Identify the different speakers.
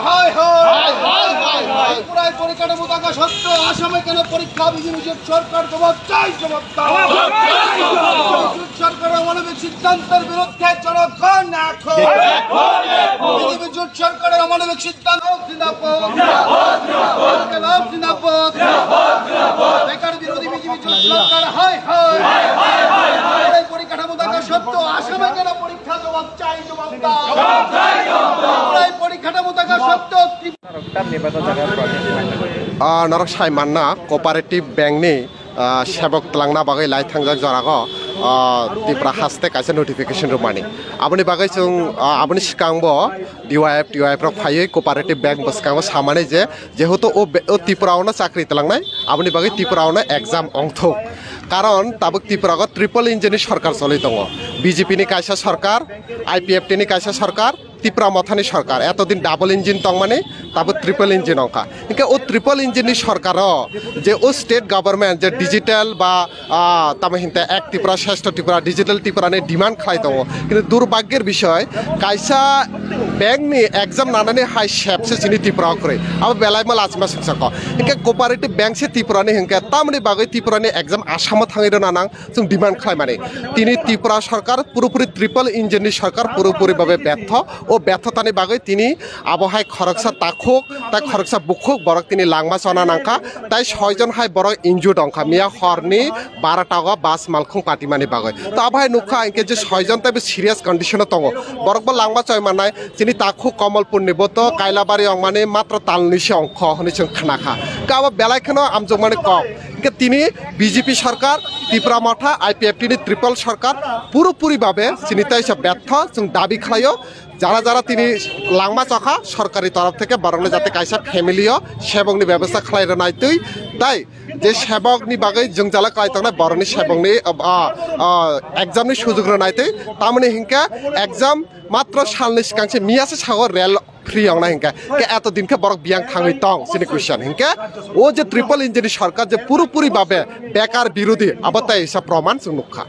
Speaker 1: হায় হায় ত্রিপুরায় পরিকাঠামো থাকা সত্ত্বেও আসামে কেন পরীক্ষা বিধিনিষেধ? সরকার জবাব চাই, জবাব দাও। সরকারের অমানবিক সিদ্ধান্তের বিরুদ্ধে জনগণ এখন জোট সরকারের অমানবিক সিদ্ধান্ত বেকার বিরোধী বিজেপি জোট সরকার হায় হায় পরিকাঠামো থাকা সত্ত্বেও আসামে কেন পরীক্ষা? জবাব চাই, জবাব দাও। পরিকাঠামো থাকা সত্ত্বেও
Speaker 2: नरक साइमानना कोअपारेटिव बैंकनि सेवक तलांना बागै लाइ थांजाक जरागो त्रिपुरा हास्ते कायसे नोटिफिकेशन रुमानि आबनि बागै जों आबनि सिगांबो डिवाइएफ रा फायै कोअपारेटिव बैंक बसकांबो सामानै जे जेहेतु ओ त्रिपुरायावनो चाकरि तलांनाय आबनि बागै त्रिपुरायावनो एग्जाम अंथो कारण ताबो त्रिपुरायाव ट्रिपल इंजिननि सरकार चलै दङ बीजेपी नि कायसा सरकार आईपीएफटी नि कायसा सरकार त्रिपुरा मथानि सरकार एतदिन डाबल इंजिन दं माने ताबो ट्रिपल इंजिन अंका इनके ओ ट्रिपल इंजिननि सरकार जे ओ स्टेट गवर्नमेंट जे डिजिटल बा तामहिनते एक त्रिपुरा श्रेष्ठ त्रिपुरा डिजिटल त्रिपुरानि डिमांड खालाय दङ किन्तु दुर्भाग्येर विषय कायसा बैंकनि एग्जाम नानानै हाय सेबसे सिनि त्रिपुरा करे अब बेलायमा लाजमा सखसाको इनके कोअपारेटिव बैंक से त्रिपुरानि हिंके तामनि बागै त्रिपुरानि एग्जाम आसामाव थाङैरो नानां जों डिमांड खालाय माने तिनि त्रिपुरा सरकार पुरोपुरि ट्रिपल इंजिननि सरकार पुरोपुरि भाबे व्यर्थ ও ব্যর্থতাनि बागै तिनी आबहाय खरकसा ताखुक ताइ खरकसा बुखुक बरक तिनी लांमा सना नांखा ताइ सयजन हाय बरक इनजुर्ड अंखा मिया हरनि 12 टागा बास मालखुं पार्टिमानि बागै तो आबहाय नुखा इनके जे सयजन ताइ सिरियास कन्डिशनाव दङ बरक लांमा चय मानाय तिनी ताखुक कमलपुरनि बतो कायलाबारि अंमानि मात्र तालनिसि अंख हनिसं खानाखा गाबा बेलायखनो आमजमानि कम তিনি বিজেপি সরকার ত্রিপুরা মাথা আইপিএফটি नि ट्रिपल सरकार পুরোপুরি ভাবে চিনিতাই সব ব্যর্থ जों দাবি খালাयो যারা যারা তিনি লাংমা চখা সরকারি তরফ থেকে বরংলে যাতে কাইসা ফ্যামিলিও সেবকনি ব্যবস্থা খালাইরা নাইতই তাই যে সেবকনি বাগै जों जाला কাইতনা বরংনি সেবকনি एग्जामनि সুযোগ নাইতই তামনি হিংকা एग्जाम मात्र सालनि सिगांसे मियासे सागर रेल फ्री आउना हिंका के एत दिन के बरक बियां थाङै तंग सिनि क्वेश्चन हिंका ओ जे ट्रिपल इंजिन सरकार जे पुरोपुरि भाबे बेकार विरोधी अबताय हिसाब प्रमाण जों नुखा